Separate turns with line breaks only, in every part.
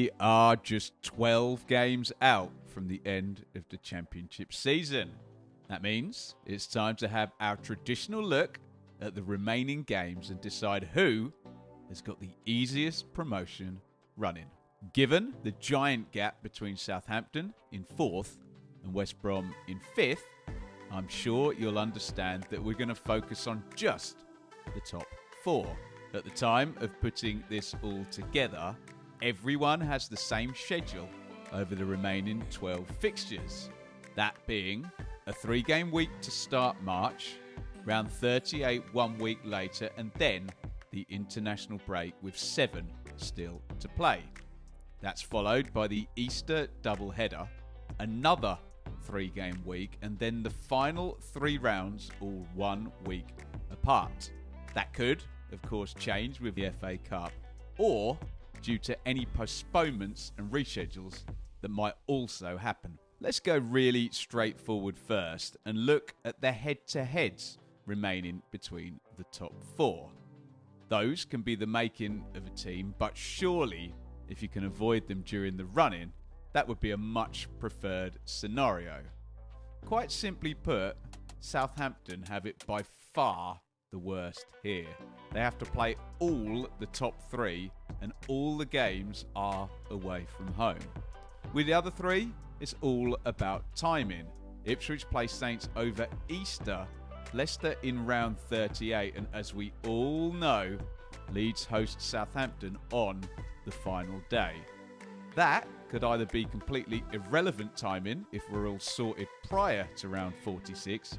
We are just 12 games out from the end of the championship season. That means it's time to have our traditional look at the remaining games and decide who has got the easiest promotion running. Given the giant gap between Southampton in 4th and West Brom in 5th, I'm sure you'll understand that we're going to focus on just the top 4. At the time of putting this all together, everyone has the same schedule over the remaining 12 fixtures. That being a 3-game week to start March, round 38 1 week later, and then the international break with 7 still to play. That's followed by the Easter doubleheader, another 3-game week, and then the final 3 rounds all 1 week apart. That could, of course, change with the FA Cup, or due to any postponements and reschedules that might also happen. Let's go really straightforward first and look at the head-to-heads remaining between the top 4. Those can be the making of a team, but surely if you can avoid them during the run-in, that would be a much preferred scenario. Quite simply put, Southampton have it by far the worst here. They have to play all the top 3 and all the games are away from home. With the other 3, it's all about timing. Ipswich play Saints over Easter, Leicester in round 38, and as we all know, Leeds host Southampton on the final day. That could either be completely irrelevant timing if we're all sorted prior to round 46,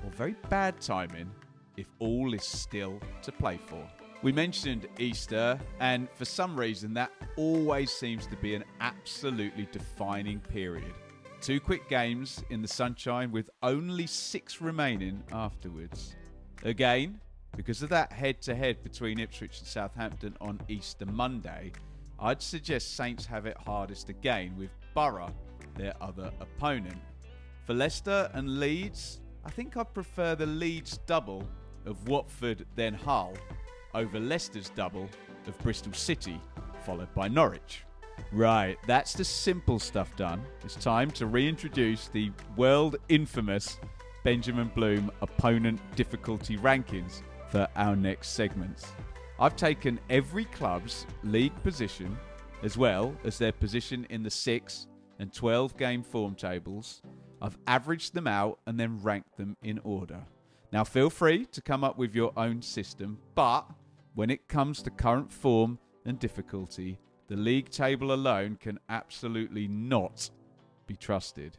or very bad timing if all is still to play for. We mentioned Easter, and for some reason that always seems to be an absolutely defining period. 2 quick games in the sunshine with only 6 remaining afterwards. Again, because of that head-to-head between Ipswich and Southampton on Easter Monday, I'd suggest Saints have it hardest again with Borough, their other opponent. For Leicester and Leeds, I think I'd prefer the Leeds double of Watford then Hull over Leicester's double of Bristol City, followed by Norwich. Right, that's the simple stuff done. It's time to reintroduce the world infamous Benjamin Bloom opponent difficulty rankings for our next segments. I've taken every club's league position as well as their position in the 6 and 12 game form tables. I've averaged them out and then ranked them in order. Now feel free to come up with your own system, but when it comes to current form and difficulty, the league table alone can absolutely not be trusted.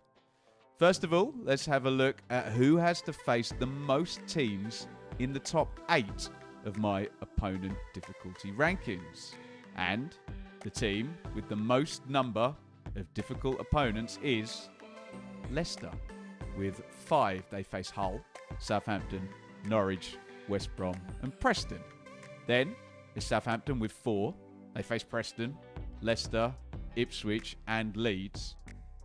First of all, let's have a look at who has to face the most teams in the top 8 of my opponent difficulty rankings. And the team with the most number of difficult opponents is Leicester. With 5, they face Hull, Southampton, Norwich, West Brom and Preston. Then is Southampton with 4. They face Preston, Leicester, Ipswich and Leeds.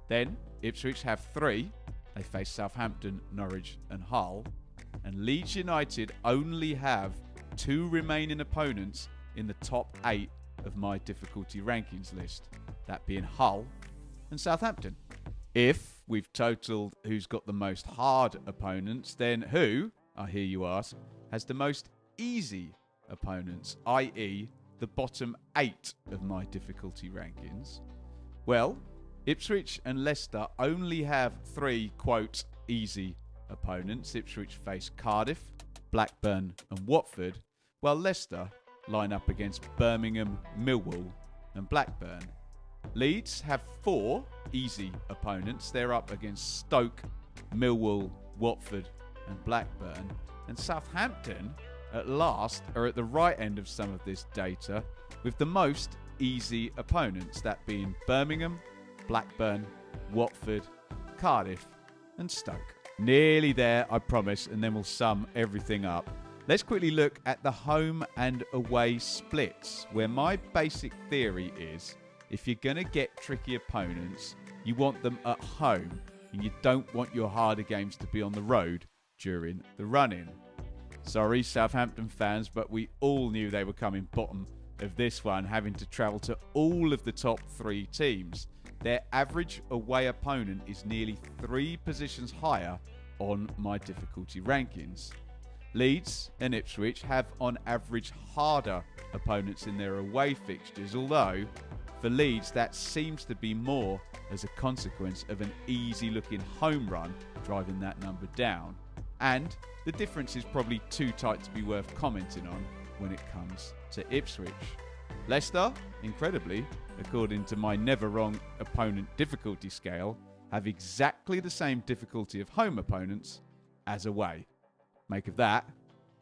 Then Ipswich have 3. They face Southampton, Norwich and Hull. And Leeds United only have 2 remaining opponents in the top 8 of my difficulty rankings list. That being Hull and Southampton. If we've totaled who's got the most hard opponents, then who, I hear you ask, has the most easy opponents, i.e. the bottom 8 of my difficulty rankings? Well, Ipswich and Leicester only have 3, quote, easy opponents. Ipswich face Cardiff, Blackburn and Watford, while Leicester line up against Birmingham, Millwall and Blackburn. Leeds have 4 easy opponents. They're up against Stoke, Millwall, Watford and Blackburn. And Southampton, at last, are at the right end of some of this data with the most easy opponents, that being Birmingham, Blackburn, Watford, Cardiff and Stoke. Nearly there, I promise, and then we'll sum everything up. Let's quickly look at the home and away splits, where my basic theory is if you're going to get tricky opponents, you want them at home and you don't want your harder games to be on the road during the run-in. Sorry, Southampton fans, but we all knew they were coming bottom of this one having to travel to all of the top 3 teams, their average away opponent is nearly 3 positions higher on my difficulty rankings. Leeds and Ipswich have on average harder opponents in their away fixtures, although for Leeds that seems to be more as a consequence of an easy looking home run driving that number down, and the difference is probably too tight to be worth commenting on when it comes to Ipswich. Leicester, incredibly, according to my never wrong opponent difficulty scale, have exactly the same difficulty of home opponents as away. Make of that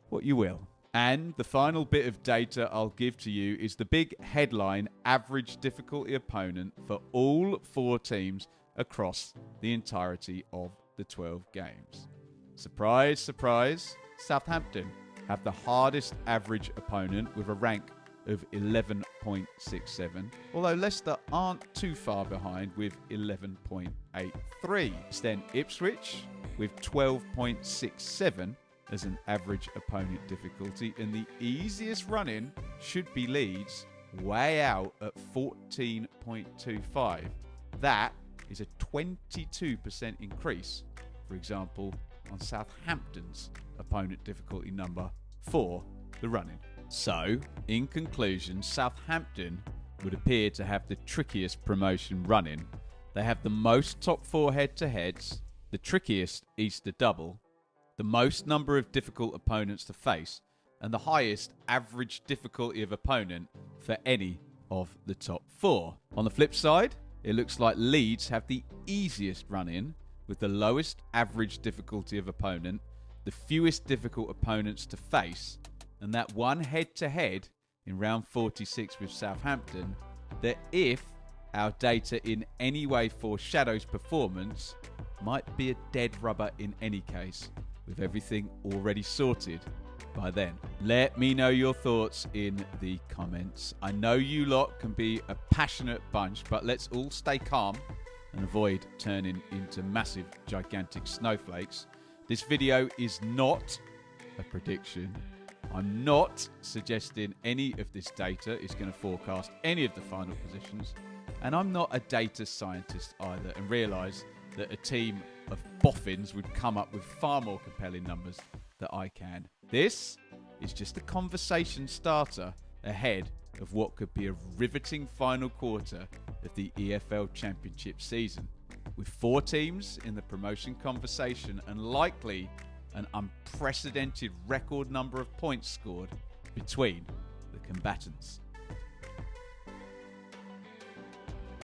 what you will. And the final bit of data I'll give to you is the big headline average difficulty opponent for all 4 teams across the entirety of the 12 games. Surprise, surprise, Southampton have the hardest average opponent with a rank of 11.67, although Leicester aren't too far behind with 11.83. It's then Ipswich with 12.67 as an average opponent difficulty, and the easiest run-in should be Leeds, way out at 14.25. That is a 22% increase, for example, on Southampton's opponent difficulty number for the run-in. So, in conclusion, Southampton would appear to have the trickiest promotion run-in. They have the most top 4 head-to-heads, the trickiest Easter double, the most number of difficult opponents to face, and the highest average difficulty of opponent for any of the top 4. On the flip side, it looks like Leeds have the easiest run-in with the lowest average difficulty of opponent, the fewest difficult opponents to face, and that one head-to-head in round 46 with Southampton, that if our data in any way foreshadows performance, might be a dead rubber in any case, with everything already sorted by then. Let me know your thoughts in the comments. I know you lot can be a passionate bunch, but let's all stay calm and avoid turning into massive, gigantic snowflakes. This video is not a prediction. I'm not suggesting any of this data is going to forecast any of the final positions, and I'm not a data scientist either, and realise that a team of boffins would come up with far more compelling numbers than I can. This is just a conversation starter ahead of what could be a riveting final quarter of the EFL Championship season, with 4 teams in the promotion conversation and likely an unprecedented record number of points scored between the combatants.